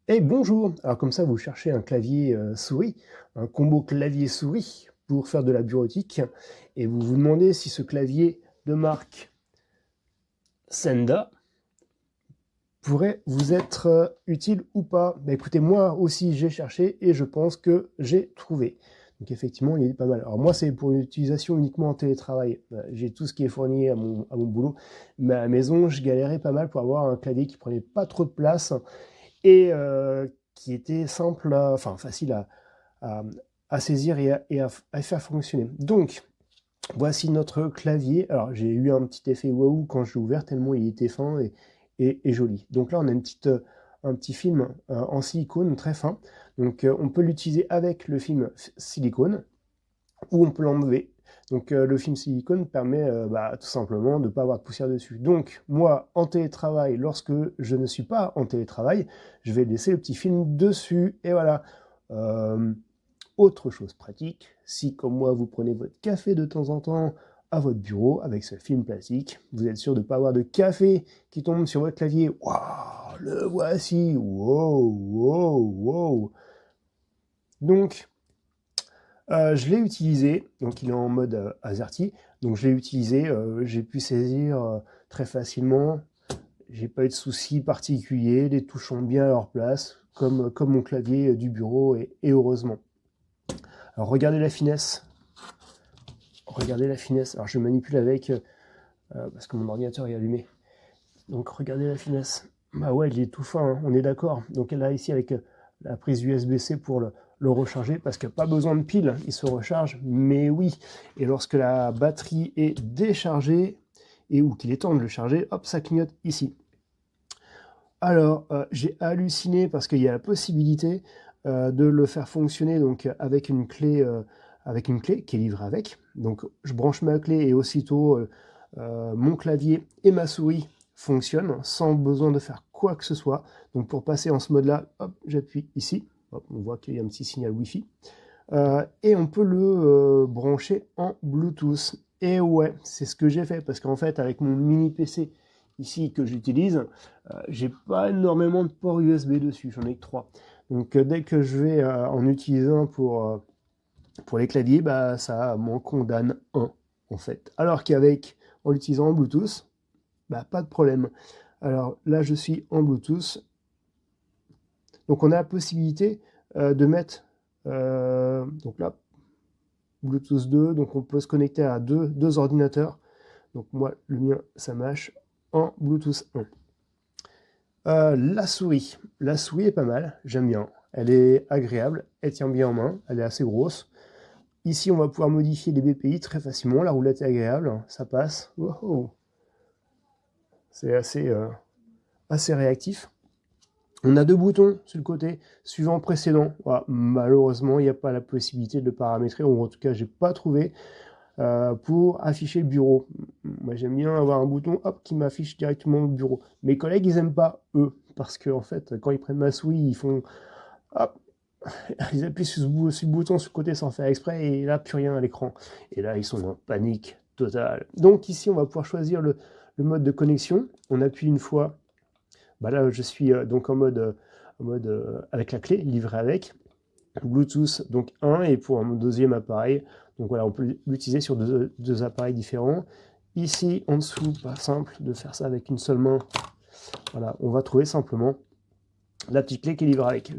Et bonjour! Alors comme ça, vous cherchez un clavier souris, un combo clavier-souris pour faire de la bureautique, et vous vous demandez si ce clavier de marque Senda pourrait vous être utile ou pas. Bah écoutez, moi aussi j'ai cherché et je pense que j'ai trouvé. Donc effectivement, il est pas mal. Alors moi, c'est pour une utilisation uniquement en télétravail. J'ai tout ce qui est fourni à mon boulot, mais à la maison, je galérais pas mal pour avoir un clavier qui prenait pas trop de place et qui était simple, enfin facile à, à saisir à faire fonctionner. Donc, voici notre clavier. Alors, j'ai eu un petit effet waouh quand je l'ai ouvert, tellement il était fin et joli. Donc là, on a un petit film en silicone très fin. Donc, on peut l'utiliser avec le film silicone ou on peut l'enlever. Donc le film silicone permet tout simplement de ne pas avoir de poussière dessus. Donc moi, en télétravail, lorsque je ne suis pas en télétravail, je vais laisser le petit film dessus. Et voilà. Euh, Autre chose pratique, si comme moi vous prenez votre café de temps en temps à votre bureau avec ce film plastique, vous êtes sûr de ne pas avoir de café qui tombe sur votre clavier. Waouh, le voici. Wow, wow, wow. Donc je l'ai utilisé, donc il est en mode AZERTY, donc je l'ai utilisé, j'ai pu saisir très facilement, j'ai pas eu de soucis particuliers, les touches sont bien à leur place, comme mon clavier du bureau, et heureusement. Alors regardez la finesse, alors je manipule avec, parce que mon ordinateur est allumé, donc regardez la finesse, bah ouais il est tout fin, hein, on est d'accord, donc elle a ici avec la prise USB-C pour le recharger, parce qu'il n'y a pas besoin de pile, il se recharge, mais oui. Et lorsque la batterie est déchargée, et ou qu'il est temps de le charger, hop, ça clignote ici. Alors, j'ai halluciné parce qu'il y a la possibilité de le faire fonctionner donc avec une clé qui est livrée avec. Donc, je branche ma clé et aussitôt mon clavier et ma souris fonctionnent sans besoin de faire quoi que ce soit. Donc, pour passer en ce mode-là, hop, j'appuie ici. Hop, on voit qu'il y a un petit signal Wi-Fi. Et on peut le brancher en Bluetooth. Et ouais, c'est ce que j'ai fait parce qu'en fait, avec mon mini PC ici que j'utilise, j'ai pas énormément de ports USB dessus, j'en ai que 3. Donc dès que je vais en utiliser un pour les claviers, bah ça m'en condamne un en fait. Alors qu'avec en l'utilisant en Bluetooth, bah pas de problème. Alors là, je suis en Bluetooth, donc on a la possibilité de mettre donc là Bluetooth 2, donc on peut se connecter à deux ordinateurs. Donc moi, le mien, ça marche en Bluetooth 1. La souris est pas mal, j'aime bien. Elle est agréable, elle tient bien en main, elle est assez grosse. Ici, on va pouvoir modifier les BPI très facilement. La roulette est agréable, ça passe. Wow. C'est assez réactif. On a deux boutons sur le côté, suivant précédent. Voilà, malheureusement, il n'y a pas la possibilité de le paramétrer, ou en tout cas, j'ai pas trouvé. Pour afficher le bureau. Moi, j'aime bien avoir un bouton hop, qui m'affiche directement le bureau. Mes collègues, ils aiment pas, eux, parce que en fait, quand ils prennent ma souris, ils font hop, ils appuient sur le bouton sur le côté sans faire exprès, et là, plus rien à l'écran. Et là, ils sont en panique totale. Donc ici, on va pouvoir choisir le mode de connexion. On appuie une fois. Bah là, je suis donc en mode avec la clé, livrée avec. Bluetooth donc 1 et pour un deuxième appareil. Donc voilà, on peut l'utiliser sur deux appareils différents. Ici en dessous, pas simple de faire ça avec une seule main. Voilà, on va trouver simplement la petite clé qui livre avec.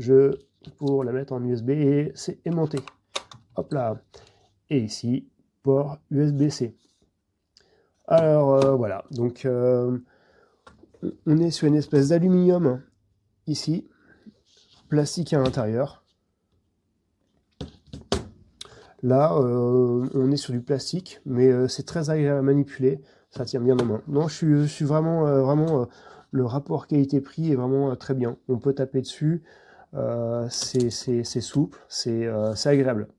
Pour la mettre en USB et c'est aimanté. Hop là. Et ici, port USB-C. Alors voilà, donc on est sur une espèce d'aluminium ici, plastique à l'intérieur. Là, on est sur du plastique, mais c'est très agréable à manipuler, ça tient bien en main. Non, je suis vraiment, le rapport qualité-prix est vraiment très bien. On peut taper dessus, c'est souple, c'est agréable.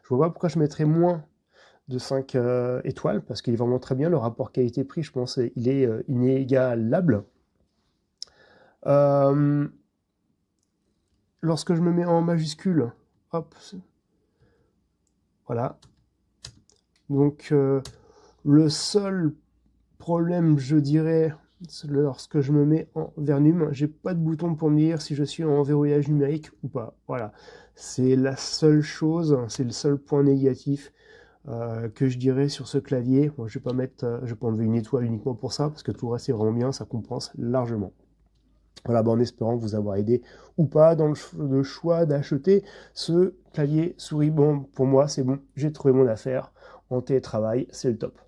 Je vois pas pourquoi je mettrais moins de 5 étoiles, parce qu'il est vraiment très bien. Le rapport qualité-prix, je pense, il est inégalable. Euh, Lorsque je me mets en majuscule, hop, voilà. Donc, le seul problème, je dirais, lorsque je me mets en Vernum, j'ai pas de bouton pour me dire si je suis en verrouillage numérique ou pas. Voilà, c'est la seule chose, c'est le seul point négatif que je dirais sur ce clavier. Moi, je vais pas enlever une étoile uniquement pour ça, parce que tout le reste est vraiment bien, ça compense largement. Voilà, en espérant vous avoir aidé ou pas dans le choix d'acheter ce clavier souris. Bon, pour moi, c'est bon, j'ai trouvé mon affaire en télétravail, c'est le top.